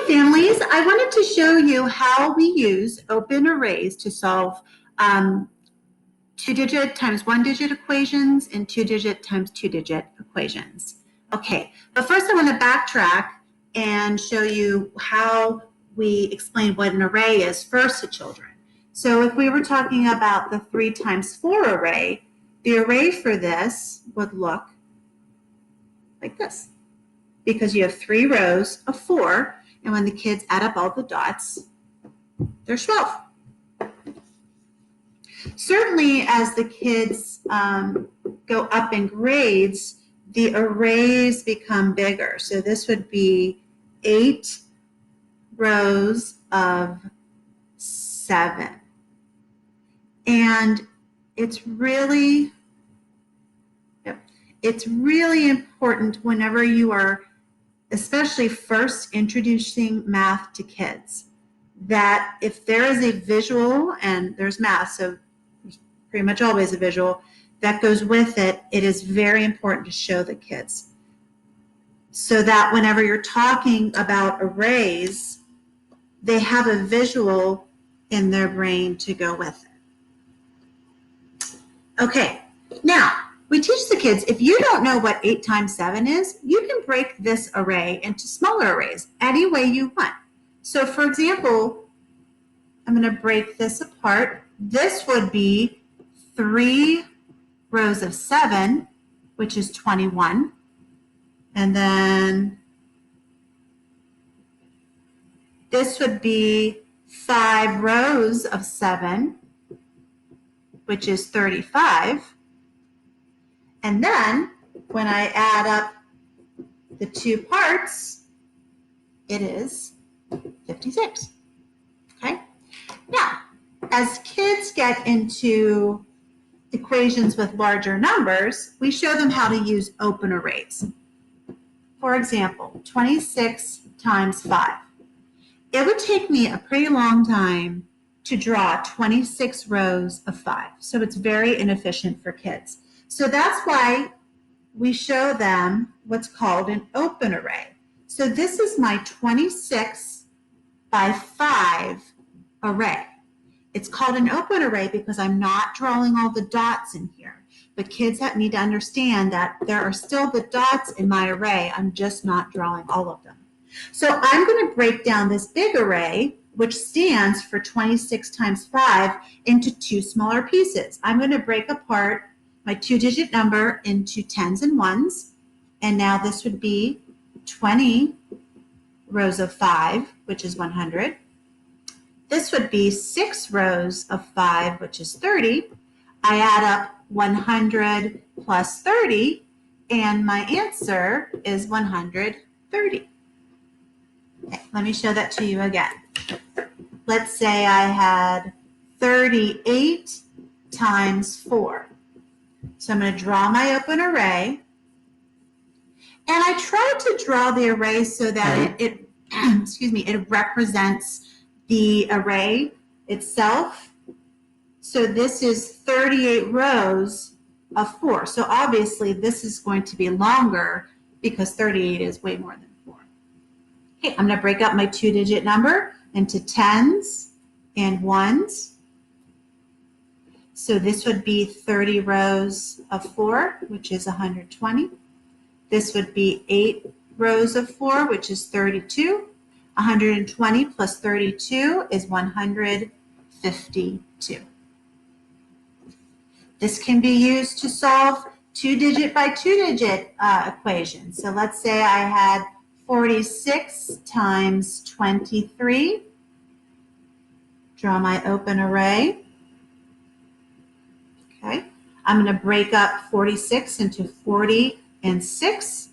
families, I wanted to show you how we use open arrays to solve two-digit times one-digit equations and two-digit times two-digit equations. Okay, but first I want to backtrack and show you how we explain what an array is first to children. So if we were talking about the 3 times 4 array, the array for this would look like this, because you have 3 rows of 4, and when the kids add up all the dots, there's 12. Certainly, as the kids go up in grades, the arrays become bigger. So this would be 8 rows of 7. And it's really important whenever you are especially first introducing math to kids, that if there is a visual, and there's math, so pretty much always a visual, that goes with it, it is very important to show the kids, so that whenever you're talking about arrays, they have a visual in their brain to go with it. Okay, now, we teach the kids, if you don't know what 8 times 7 is, you can break this array into smaller arrays any way you want. So for example, I'm going to break this apart. This would be 3 rows of 7, which is 21. And then this would be 5 rows of 7, which is 35. And then when I add up the 2 parts, it is 56. Okay? Now, as kids get into equations with larger numbers, we show them how to use open arrays. For example, 26 times 5. It would take me a pretty long time to draw 26 rows of 5. So it's very inefficient for kids. So that's why we show them what's called an open array. So this is my 26 by 5 array. It's called an open array because I'm not drawing all the dots in here. But kids need to understand that there are still the dots in my array. I'm just not drawing all of them. So I'm going to break down this big array, which stands for 26 times 5, into 2 smaller pieces. I'm going to break apart my 2-digit number into 10s and 1s. And now this would be 20 rows of 5, which is 100. This would be 6 rows of 5, which is 30. I add up 100 plus 30, and my answer is 130. Okay, let me show that to you again. Let's say I had 38 times 4. So I'm going to draw my open array. And I try to draw the array so that it represents the array itself. So this is 38 rows of 4. So obviously this is going to be longer because 38 is way more than 4. Okay, I'm going to break up my 2-digit number into 10s and 1s. So this would be 30 rows of 4, which is 120. This would be 8 rows of 4, which is 32. 120 plus 32 is 152. This can be used to solve 2-digit by 2-digit equations. So let's say I had 46 times 23. Draw my open array. Okay, I'm going to break up 46 into 40 and 6.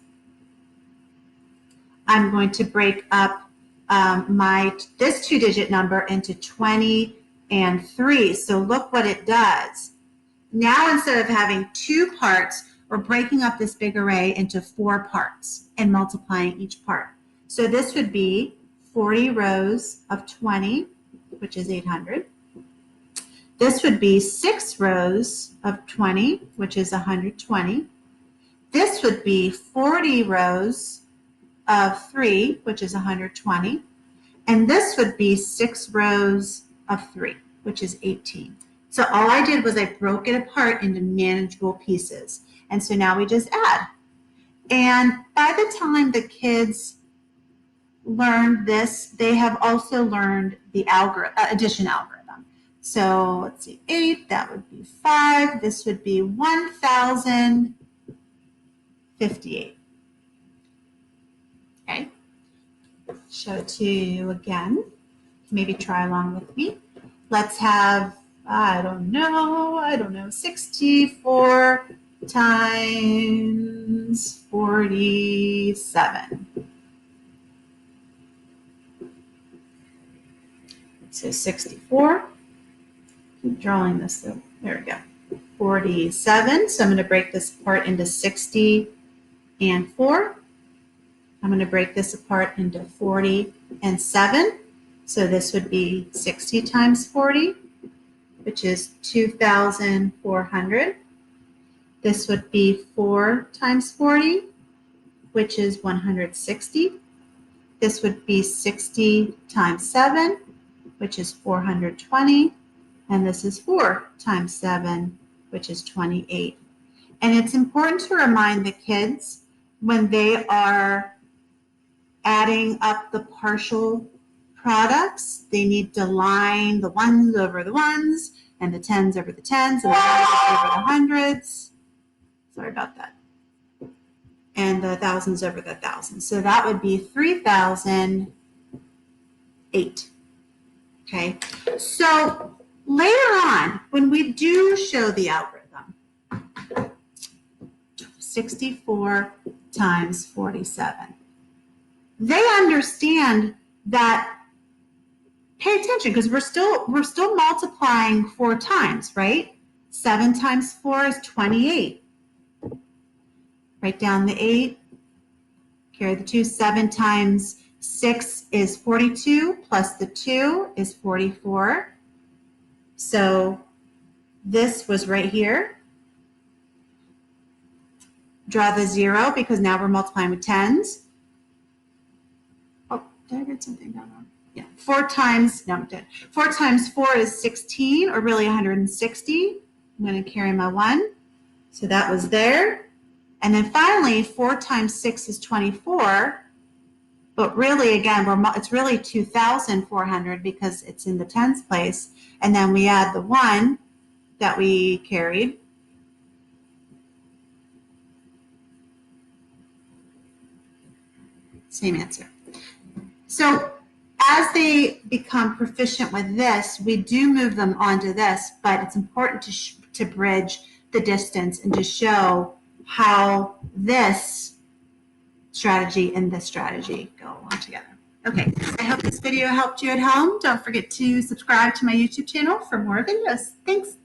I'm going to break up this 2-digit number into 20 and 3. So look what it does. Now instead of having 2 parts, we're breaking up this big array into 4 parts and multiplying each part. So this would be 40 rows of 20, which is 800. This would be 6 rows of 20, which is 120. This would be 40 rows of 3, which is 120. And this would be 6 rows of 3, which is 18. So all I did was I broke it apart into manageable pieces. And so now we just add. And by the time the kids learned this, they have also learned the addition algorithm. So let's see, 8, that would be 5. This would be 1,058. Okay, show it to you again. Maybe try along with me. Let's have, I don't know, 64 times 47. So 64, keep drawing this though, there we go, 47. So I'm going to break this apart into 60 and 4. I'm going to break this apart into 40 and 7. So this would be 60 times 40, which is 2,400. This would be 4 times 40, which is 160. This would be 60 times 7, which is 420. And this is 4 times 7, which is 28. And it's important to remind the kids when they are adding up the partial products, they need to line the ones over the ones and the tens over the tens and the hundreds over the hundreds. Sorry about that. And the thousands over the thousands. So that would be 3,008. Okay. So later on, when we do show the algorithm, 64 times 47, they understand that. Pay attention because we're still multiplying 4 times, right? 7 times 4 is 28. Write down the 8, carry the 2. 7 times 6 is 42, plus the 2 is 44. So this was right here. Draw the 0 because now we're multiplying with tens. Oh, did I write something down wrong? Yeah, 4 times 4 is 16, or really 160. I'm going to carry my 1. So that was there. And then finally, 4 times 6 is 24. But really, again, it's really 2,400 because it's in the tens place. And then we add the 1 that we carried. Same answer. So as they become proficient with this, we do move them onto this, but it's important to bridge the distance and to show how this strategy and this strategy go along together. Okay, I hope this video helped you at home. Don't forget to subscribe to my YouTube channel for more videos. Thanks.